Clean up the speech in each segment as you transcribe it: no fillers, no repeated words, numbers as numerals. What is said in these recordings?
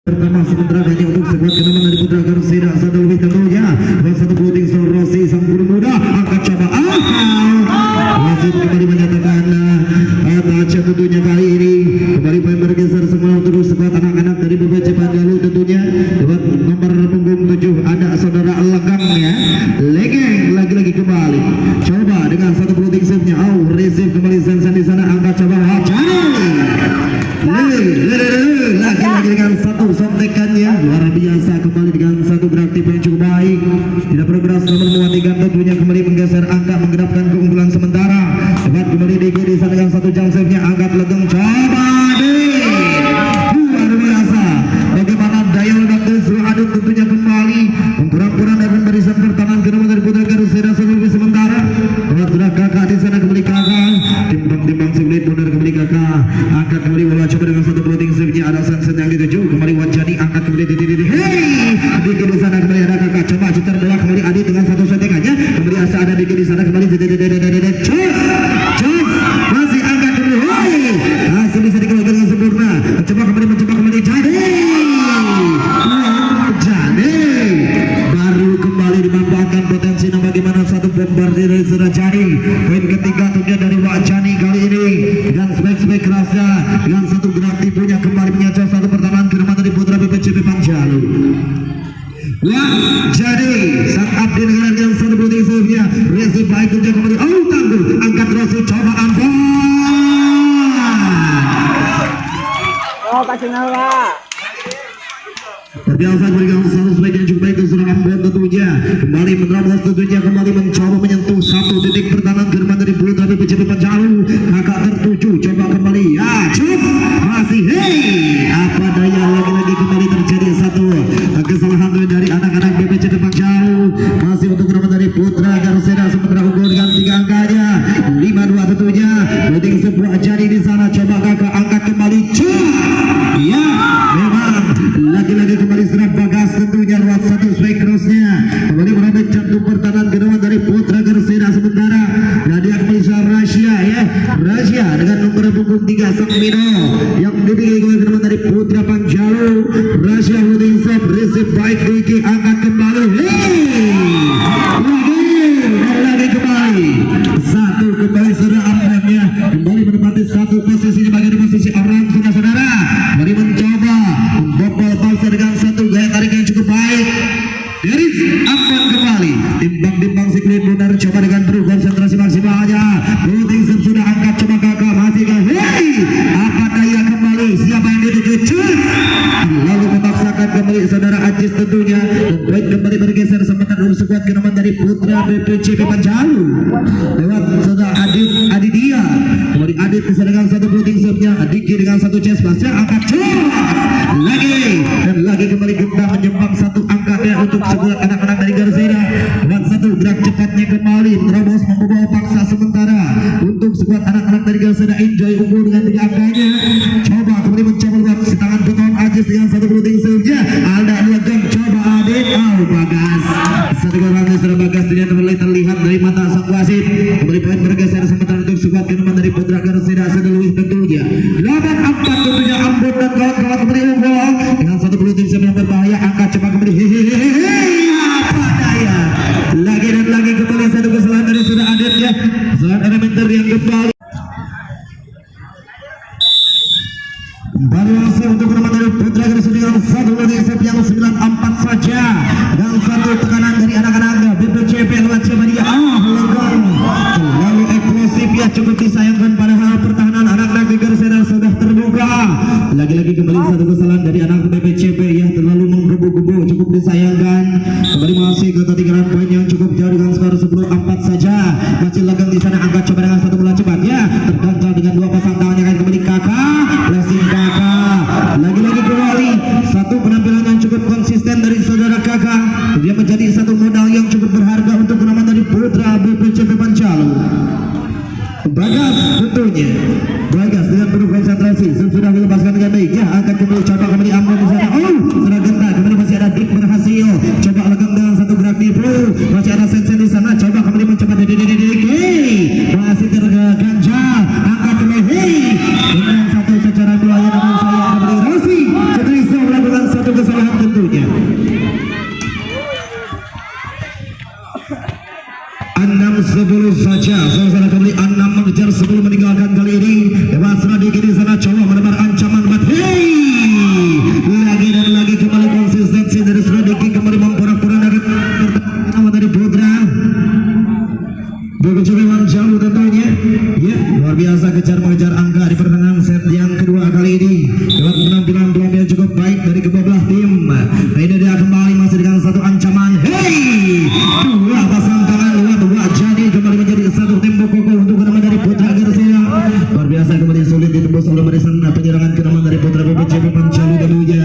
pertama sementara hanya untuk sebuah kenaman dari Putra Garuda Sadar lebih tentunya satu puting Rossi sang guru muda angkat coba wasit kembali menyatakan touch tentunya kali ini kembali main bergeser semua untuk sebuah anak-anak dari BPC Pandalu tentunya lewat nomor punggung 7 ada saudara Legangnya Legeng lagi-lagi kembali coba dengan satu puting save-nya receive kembali Sansan di sana angkat coba lagi-lagi dengan satu sontekannya luar biasa kembali dengan satu gerak tip yang cukup baik tidak perlu beras namun mematikan tentunya kembali menggeser angka menggenapkan keunggulan sementara dapat kembali DG di sana dengan satu jam save nya angkat Legeng coba luar biasa bagaimana daya ledak dari seluruh aduk tentunya kembali pura-pura dan barisan pertahanan ke nomor dari Putra Garuda sebelum sementara dapat gerak kakak di sana kembali kakak timbang sulit benar kembali kakak angkat kembali bola coba dengan satu floating save-nya ada Sansen yang dituju kembali Wajani angkat kembali Diki di sana kembali ada kakak coba cetar bola kembali Adi dengan satu setekannya kembali asa ada Diki di sana kembali Cus masih angkat kembali masih bisa dikeluarkan dengan sempurna mencoba kembali jadi baru kembali dimanfaatkan potensinya bagaimana satu bombardir dari Surajani poin ketiga tentunya dari Wajani kali ini dengan spek kerasnya dengan satu gerak tipunya kembali menyacau satu pertahanan ke rumah dari Putra BPCP Panjalu jadi sang abdi negara yang satu putih save-nya receive baik tentunya kembali tangguh angkat Rossi coba ampun kasih nama terbiasa berikan satu spek yang cukup baik terserah Ambon tentunya kembali menerobos tentunya kembali mencoba menyentuh satu titik pertahanan ke rumah dari Putra BPCP Panjalu kakak tertuju coba kembali cus masih apa daya lagi-lagi kembali terjadi satu kesalahan dari anak-anak BPCP Panjalu masih untuk rumah dari Putra Garuda sementara unggul dengan 3 angkanya 5-2 tentunya loading sebuah jari di sana coba kakak angkat kembali cus memang lagi-lagi kembali serap Bagas tentunya lewat satu spek crossnya kembali merobek jantung pertahanan kedua dari Putra Garuda sementara dan dia kembali Rasia dengan nomor punggung 3 Sang Mino yang dipilih oleh kedua dari Putra Panjalu Rasia loading save receive baik Diki angkat kembali lagi kembali satu kembali sudah Ambonnya kembali menempati satu posisi bagian posisi orang saudara-saudara mari mencoba membobol balsa dengan satu gaya tarik yang cukup baik dari Ambon kembali timbang siklit benar coba dengan berkonsentrasi maksimalnya puting sudah angkat coba kakak masih apa daya kembali siapa yang dituju lalu memaksakan kembali saudara Ajis tentunya dan kembali bergeser sementara dulu sekuat kenaman dari Putra BPCP Panjalu lewat saudara Aditya kembali Adit bisa dengan satu floating save-nya Adiki dengan satu chest pass-nya angkat lagi kembali Genta menyembang satu angkanya untuk sebuah anak-anak dari Garuda dan satu gerak cepatnya kembali menerobos membawa paksa sementara untuk sebuah anak-anak dari Garuda enjoy unggul dengan 3 angkanya coba kembali mencoba lewat si tangan keton Ajis dengan satu floating save-nya ada Legeng coba Adit Bagas satu golnya sudah Bagas ternyata mulai terlihat dari mata sang wasit kembali poin bergeser sementara untuk sebuah kenaman dari Putra Garuda sedeluih tentunya 8-4 tentunya Ambon dan kawan-kawan kembali unggul dengan satu floating save yang berbahaya angkat coba kembali apa daya lagi dan lagi kembali satu kesalahan dari sudah Adit kesalahan elementer yang kembali masih untuk rumah dari Putra Garuda dengan satu floating save yang 9-4 saja dan satu tekanan dari anak-anak BPCP lewat coba dia Legeng lalu eksplosif ya cukup disayangkan padahal pertahanan anak-anak Garuda sudah terbuka lagi-lagi kembali satu kesalahan dari anak BPCP yang terlalu menggebu-gebu cukup disayangkan kembali masih ke ketinggalan poin yang cukup jauh dengan skor 10-4 saja masih Legeng di sana angkat coba dengan satu bola cepat tergancal dengan 2 pasang tangannya kan kembali kakak blessing kakak lagi-lagi kembali satu penampilan yang cukup konsisten dari saudara kakak dia menjadi satu modal yang cukup berharga untuk nama dari Putra BPCP Panjalu Bagas tentunya Bagas dengan penuh konsentrasi sudah dilepaskan dengan baik akan kembali coba kembali Ambon di sana sudah Genta kembali masih ada Dik berhasil coba Legeng dengan satu gerak tipu masih ada Sensen di sana coba kembali mencoba masih terganjal angkat kembali dengan satu secara dua yang namun saya kembali Rossi Sutrisno melakukan kedua belah tim. Ini dia kembali masih dengan satu ancaman. Hey, dua pasang tangan dua jadi kembali menjadi satu tembok kokoh untuk kenaman dari Putra Garsina. Luar biasa kembali sulit ditembus oleh Marisan penyerangan kenaman dari Putra BPCB Pancalu tentunya.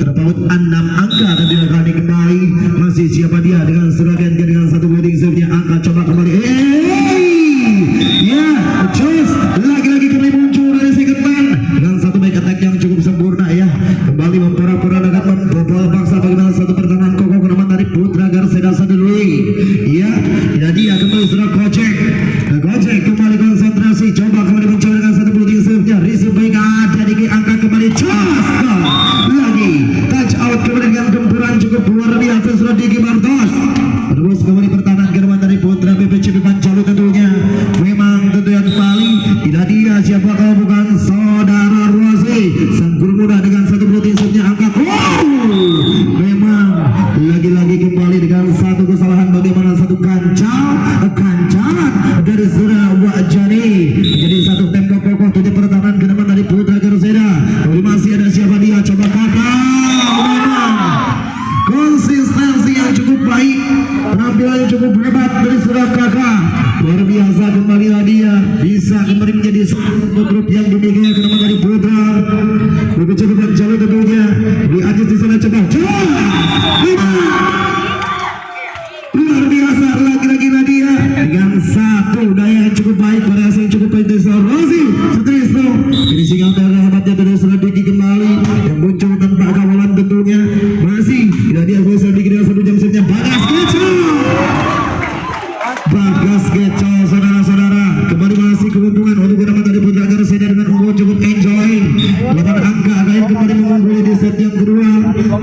Terpaut 6 angka dan dilakani kembali. Masih siapa dia dengan Suragan dengan satu leading serve-nya angka coba kembali. Ya, Joyce lagi-lagi kembali muncul dari second man dengan satu back attack yang cukup sempurna ya. Kembali memporak-porandakan membobol paksa bagaimana satu pertahanan kokoh kenaman dari Putra Garsina sendiri. Ya, tidak dia kembali sudah Gojek kembali konsentrasi, coba kembali mencoba dengan satu leading serve-nya. Receive baik ada di angka kembali Joyce lagi touch out kembali dengan gempuran cukup luar biasa sudah Diki Bartos. Terus kembali pertahanan kenaman dari Putra BPCB Pancalu tentunya. Memang tentunya kembali tidak dia siapa kalau bukan saudara Rosi sang guru muda dengan satu leading serve-nya angkat. Memang lagi-lagi kembali dengan satu kesalahan bagaimana satu kancanan dari saudara Wajani menjadi satu tembok kokoh tujuh pertahanan kenaman dari Putra Garsina. Masih ada siapa dia coba kakak. Memang konsistensi yang cukup baik, penampilan yang cukup hebat dari saudara kakak. Luar biasa kembali dia bisa kembali menjadi satu grup yang dimiliki kenaman dari Putra BPCB Pancalu tentunya. Di Ajis di sana coba luar biasa lagi-lagi Nadia dengan satu daya yang cukup baik, variasi yang cukup baik dari Rosi Sutrisno. Ini singgah dari hebatnya dari Diki kembali yang muncul tanpa kawalan tentunya. Masih tidak dia bisa Diki dengan satu jam setnya Bagas Geco saudara-saudara kembali masih keuntungan untuk kenaman dari Putra Garsina dengan unggul cukup enjoy 8 angka yang kembali mengungguli di set yang kedua.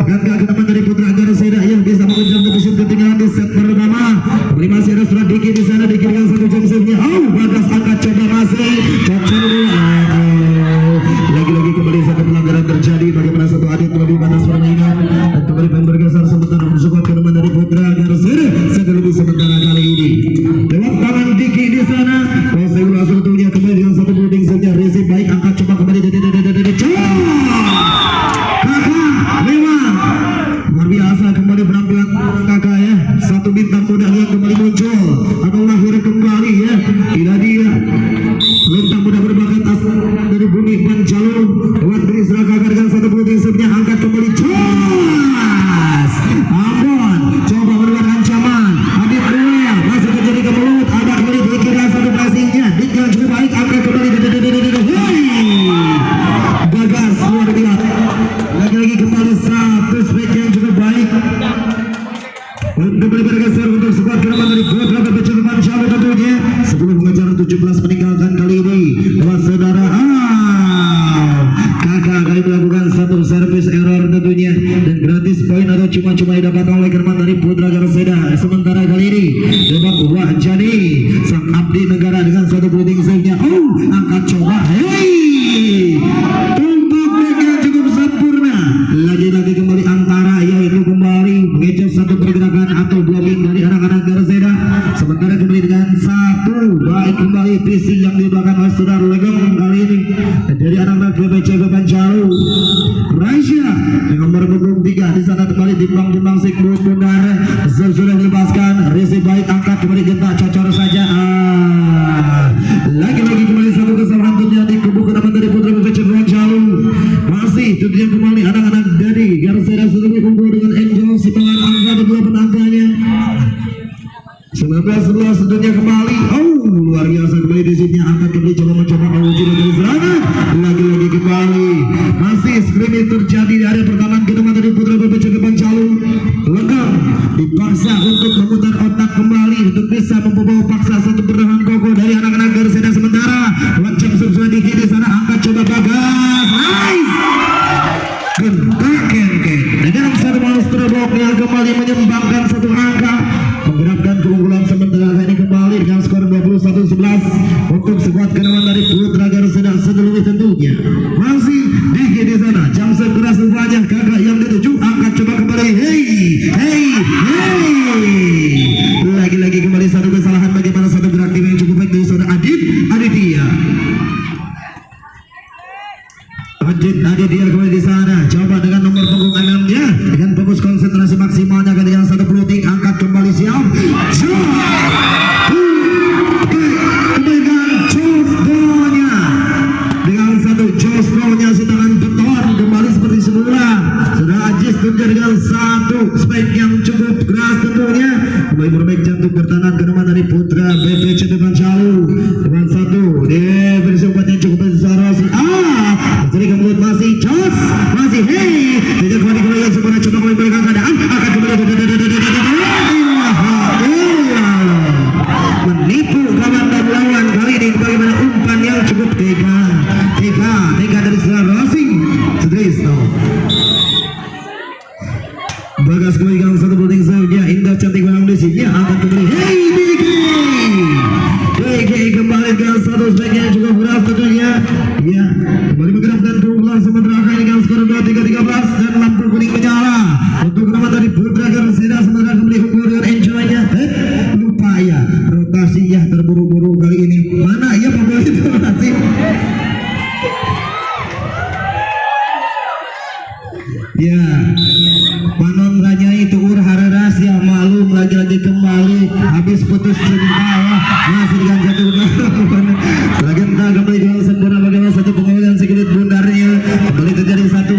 Angka kenaman dari Putra Garsina yang bisa mengejar defisit ketinggalan di set pertama. Kembali masih ada surat Diki di sana, Diki dengan satu jam setnya. Bagas angkat coba masih lagi-lagi kembali satu pelanggaran terjadi. Bagaimana satu adit lebih batas permainan dan kembali bergeser sementara mensupport kenaman dari Putra Garsina lebih sementara kali ini lewat tangan Diki di sana. Proses langsung tentunya kembali dengan satu building saja. Receive baik angkat coba kembali kakak. Memang luar biasa kembali penampilan kakak ya. Satu bintang muda yang kembali muncul atau lahir kembali ya. Tidak dia bintang muda berbakat asal dari bumi Pancalu lewat dari kakak dengan satu building saja angkat kembali Ambon coba melakukan ancaman. Adit Duel masih terjadi ke mulut. Ada kembali Diki dengan satu passingnya. Diki yang cukup baik angkat kembali Gagas luar biasa. Lagi-lagi kembali satu spek yang cukup baik untuk bergeser untuk skuad kenaman dari Putra BPCB Pancalu tentunya sebelum mengejar 17 meninggalkan kali ini. Lewat saudara kakak kali melakukan satu servis error tentunya dan gratis poin atau cuma-cuma didapat oleh kenaman dari Putra Garsina. Sementara kali ini Demak Wajani sang abdi negara dengan satu building save-nya. Angkat coba untuk mereka cukup sempurna. Lagi-lagi kembali antara yaitu kembali mengejar satu pergerakan atau blogging dari anak-anak Garsina. Sementara kembali dengan satu baik kembali visi yang diberikan oleh saudara Legong kali ini dari anak-anak BPCB Pancalu. Raisya dengan nomor punggung 3 di sana kembali timbang Sikbut Bundar sudah dilepaskan. Receive baik angkat kembali gentak cocor saja. Lagi-lagi kembali satu kesalahan tentunya di kubu kenaman dari Putra BPCB Pancalu. Masih tentunya kembali anak-anak dari Garsina sudah unggul dengan Angel Sipalan angka kedua penangkanya 19-11 tentunya kembali. Luar biasa kembali di sini angkat kembali mencoba menguji dari serangan. Lagi-lagi kembali masih scrimmage terjadi di area pertahanan kenaman dari Putra BPCB Pancalu. Legam dipaksa untuk memutar otak kembali untuk bisa membobol paksa satu pertahanan kokoh dari anak-anak Garsina. Sementara lancang sudah di kiri sana angkat coba Bagas. Nice. Dengan satu monster block yang kembali menyumbangkan satu angka menggerakkan keunggulan sementara ini kembali dengan skor 21-11 untuk skuad kenaman dari Putra Garsina seluruh tentunya. Masih Diki di sana jam sekeras rupanya kakak yang dituju angkat coba kembali. Lagi-lagi kembali satu kesalahan bagaimana satu gerak tim yang cukup baik dari saudara Aditya kembali di sana coba dengan nomor punggung ya dengan fokus konsentrasi maksimalnya ketika satu floating angkat kembali siap. Dengan Josdonya dengan satu Josdonya si tangan beton kembali seperti semula. Sudah Ajis tunjuk dengan satu spike yang cukup keras tentunya. Kembali berbaik jantung bertahan ke depan dari Putra BPC depan Calu dengan satu dia versi obatnya cukup besar. Jadi kemudian masih Jos masih hey tidak kembali yang sebenarnya coba kembali berikan keadaan akan kembali menipu kawan dan lawan kali ini bagaimana umpan yang cukup tega dari setelah Rosing Sutrisno Bagas kembali gang satu bowling serve-nya indah cantik barang di sini akan kembali hey BK kembali gang satu spike yang cukup keras tentunya ya kembali menggerakkan ke ulang sementara kali dengan skor 23-13 dan lampu kuning menyala untuk nama dari Putra Gersida sementara kembali hukum dengan enjoy-nya lupa ya rotasi ya terburu-buru kali ini mana ya pemain itu rotasi ya Panon Ranyai Tuur Hararas ya malum lagi-lagi kembali habis putus cinta ya masih dengan satu sebagian kembali dengan sempurna bagaimana satu pengawal sedikit bundarnya kembali terjadi satu